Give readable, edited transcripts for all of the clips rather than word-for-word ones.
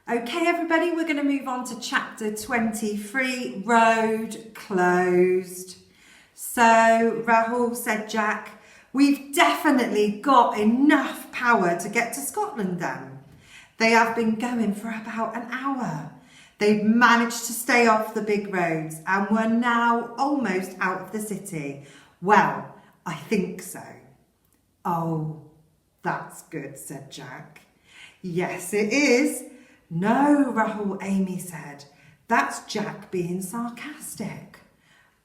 Okay, everybody, we're going to move on to chapter 23, Road Closed. So, Rahul, said Jack, we've definitely got enough power to get to Scotland then. They have been going for about an hour. They've managed to stay off the big roads and we're now almost out of the city. Well, I think so. Oh, that's good, said Jack. Yes, it is. No, Rahul, Amy said. That's Jack being sarcastic.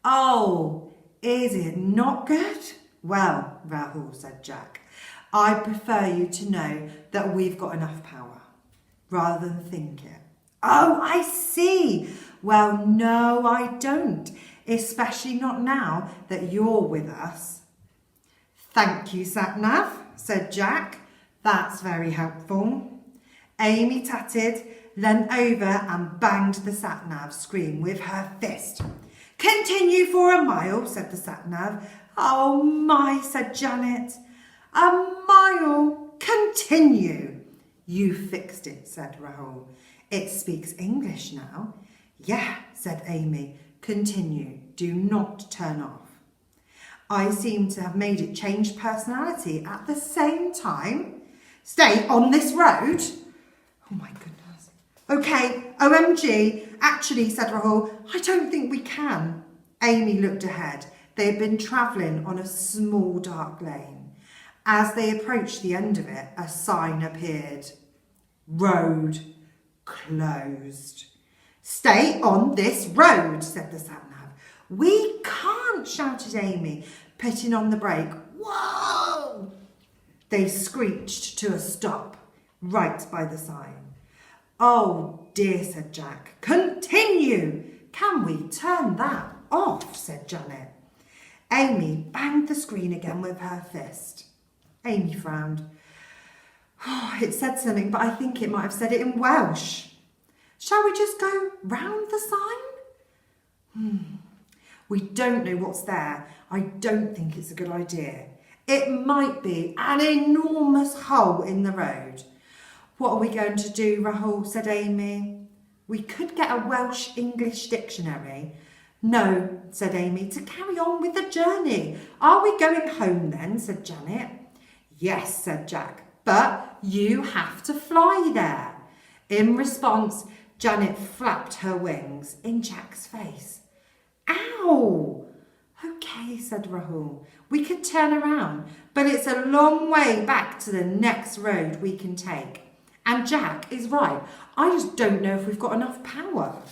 Oh, is it not good? Well, Rahul, said Jack, I prefer you to know that we've got enough power, rather than think it. Oh, I see. Well, no, I don't, especially not now that you're with us. Thank you, Satnav, said Jack. That's very helpful. Amy tatted, leant over and banged the Satnav screen with her fist. Continue for a mile, said the Satnav. Oh my, said Janet. A mile? Continue. You fixed it, said Rahul. It speaks English now. Yeah, said Amy. Continue. Do not turn off. I seem to have made it change personality at the same time. Stay on this road? Oh my goodness. Okay, OMG. Actually, said Rahul, I don't think we can. Amy looked ahead. They had been travelling on a small dark lane. As they approached the end of it, a sign appeared. Road closed. Stay on this road, said the Satnav. We can't, shouted Amy, putting on the brake. Whoa! They screeched to a stop, right by the sign. Oh dear, said Jack. Continue! Can we turn that off, said Janet. Amy banged the screen again with her fist. Amy frowned. Oh, it said something, but I think it might have said it in Welsh. Shall we just go round the sign? We don't know what's there. I don't think it's a good idea. It might be an enormous hole in the road. What are we going to do, Rahul, said Amy. We could get a Welsh-English dictionary. No, said Amy, to carry on with the journey. Are we going home then, said Janet. Yes, said Jack, but you have to fly there. In response, Janet flapped her wings in Jack's face. Ow! Okay, said Rahul, we could turn around, but it's a long way back to the next road we can take. And Jack is right. I just don't know if we've got enough power.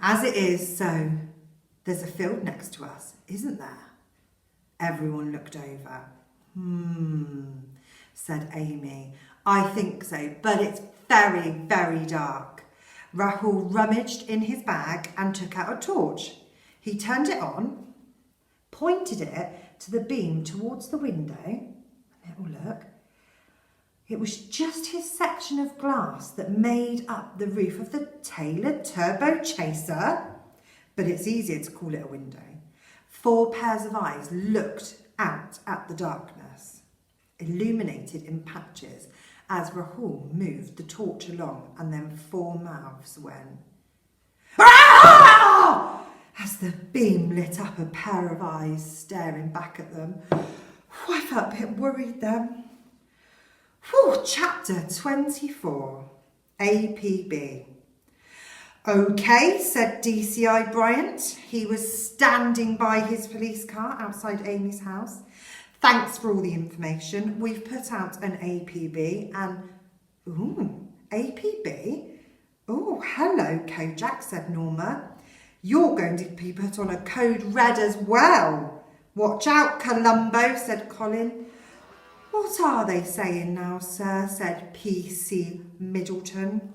As it is, so there's a field next to us, isn't there? Everyone looked over. Said Amy. I think so, but it's very, very dark. Rahul rummaged in his bag and took out a torch. He turned it on, pointed it to the beam towards the window. A little look. It was just his section of glass that made up the roof of the Taylor Turbochaser, but it's easier to call it a window. 4 pairs of eyes looked out at the darkness, illuminated in patches, as Rahul moved the torch along, and then 4 mouths went, "Ah!" as the beam lit up a pair of eyes staring back at them. I felt a bit worried then. Chapter 24, APB. Okay, said DCI Bryant. He was standing by his police car outside Amy's house. Thanks for all the information. We've put out an APB and... Ooh, APB? Oh, hello, Kojak, said Norma. You're going to be put on a code red as well. Watch out, Columbo, said Colin. What are they saying now, sir, said PC Middleton.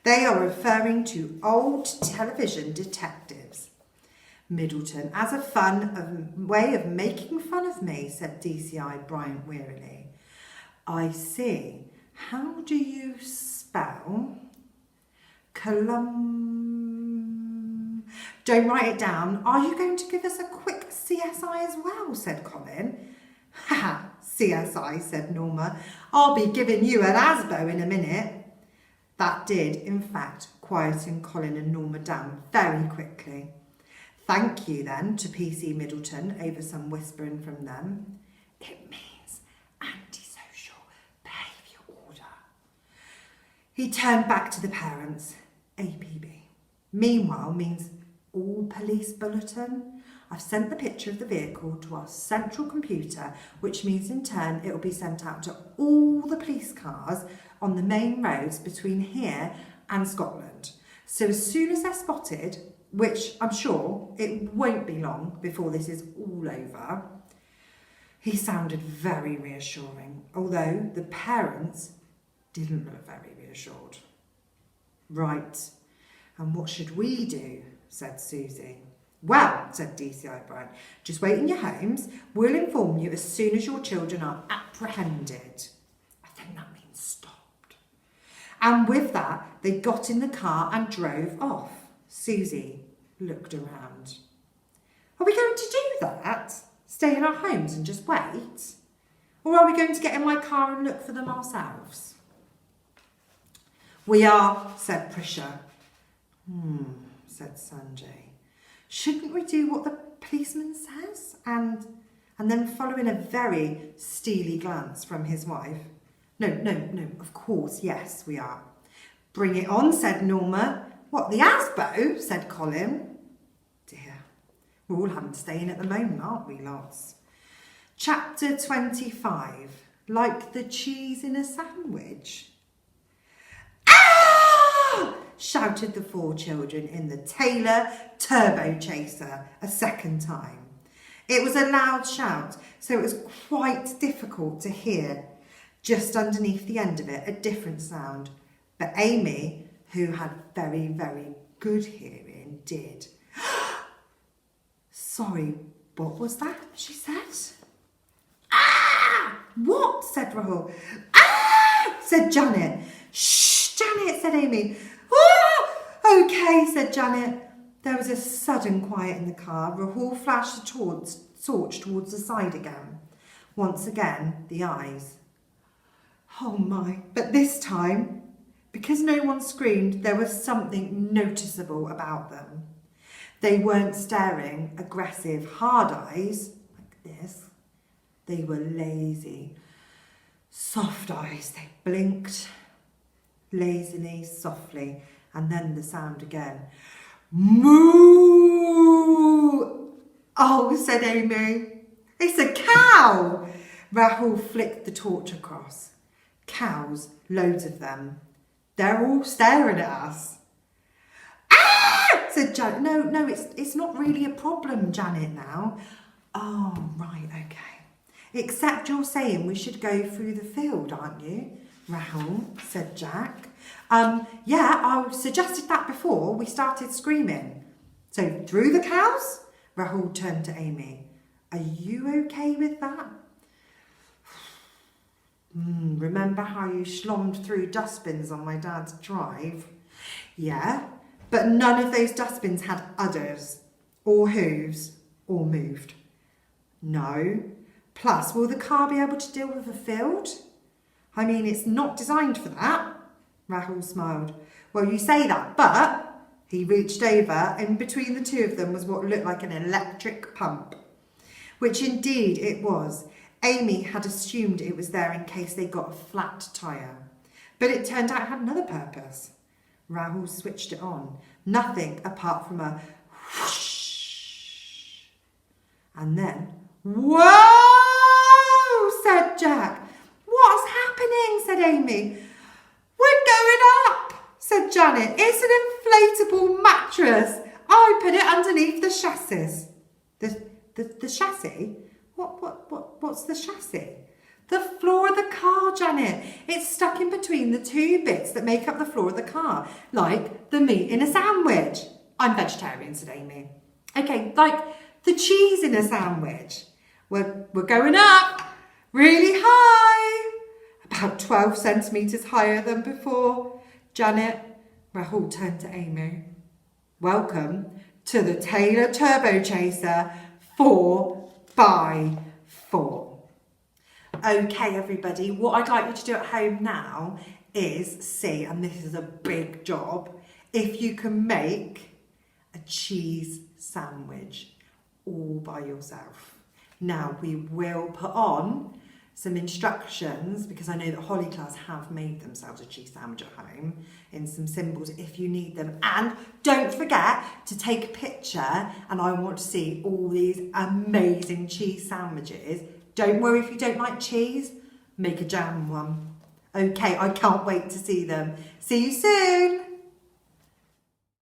They are referring to old television detectives. Middleton, as a way of making fun of me, said DCI Bryant wearily. I see. How do you spell Don't write it down. Are you going to give us a quick CSI as well, said Colin. Ha, CSI, said Norma. I'll be giving you an ASBO in a minute. That did, in fact, quieten Colin and Norma down very quickly. Thank you, then, to PC Middleton over some whispering from them. It means antisocial behaviour order. He turned back to the parents. APB. Meanwhile means all police bulletin. I've sent the picture of the vehicle to our central computer, which means in turn it will be sent out to all the police cars on the main roads between here and Scotland. So as soon as they're spotted, which I'm sure it won't be long before this is all over, he sounded very reassuring, although the parents didn't look very reassured. Right, and what should we do? Said Susie. Well, said DCI Brian, just wait in your homes. We'll inform you as soon as your children are apprehended. I think that means stopped. And with that, they got in the car and drove off. Susie looked around. Are we going to do that? Stay in our homes and just wait? Or are we going to get in my car and look for them ourselves? We are, said Prisha. Said Sanjay. Shouldn't we do what the policeman says? And then following a very steely glance from his wife. No, of course, yes, we are. Bring it on, said Norma. What, the ASBO? Said Colin. Dear, we're all having to stay in at the moment, aren't we, lots? Chapter 25. Like the cheese in a sandwich. Ah! Shouted the 4 children in the Taylor Turbochaser a second time. It was a loud shout, so it was quite difficult to hear. Just underneath the end of it, a different sound. But Amy, who had very, very good hearing, did. Sorry, what was that? She said. Ah! What? Said Rahul. Ah! Said Janet. Shh, Janet, said Amy. Ah! Okay, said Janet. There was a sudden quiet in the car. Rahul flashed the torch towards the side again. Once again, the eyes. Oh my, but this time, because no one screamed, there was something noticeable about them. They weren't staring, aggressive, hard eyes, like this. They were lazy, soft eyes. They blinked lazily, softly, and then the sound again. Moo! Oh, said Amy. It's a cow! Rahul flicked the torch across. Cows, loads of them. They're all staring at us. Ah! Said Janet. No, it's not really a problem, Janet, now. Oh, right, okay. Except you're saying we should go through the field, aren't you? Rahul, said Jack. Yeah, I suggested that before we started screaming. So, through the cows? Rahul turned to Amy. Are you okay with that? Remember how you slommed through dustbins on my dad's drive? Yeah, but none of those dustbins had udders, or hooves, or moved. No. Plus, will the car be able to deal with a field? I mean, it's not designed for that. Rahul smiled. Well, you say that, but he reached over, and between the two of them was what looked like an electric pump, which indeed it was. Amy had assumed it was there in case they got a flat tyre, but it turned out it had another purpose. Rahul switched it on. Nothing apart from a whoosh. And then, whoa, said Jack. What's happening, said Amy. We're going up, said Janet. It's an inflatable mattress. I put it underneath the chassis. The chassis? What's the chassis? The floor of the car, Janet. It's stuck in between the two bits that make up the floor of the car, like the meat in a sandwich. I'm vegetarian, said Amy. Okay, like the cheese in a sandwich. We're going up really high. About 12 centimetres higher than before. Janet, Rahul turned to Amy. Welcome to the Taylor Turbochaser 4x4. Okay, everybody, what I'd like you to do at home now is see, and this is a big job, if you can make a cheese sandwich all by yourself. Now we will put on some instructions because I know that Holly class have made themselves a cheese sandwich at home in some symbols if you need them. And don't forget to take a picture, and I want to see all these amazing cheese sandwiches. Don't worry if you don't like cheese, make a jam one. Okay, I can't wait to see them. See you soon.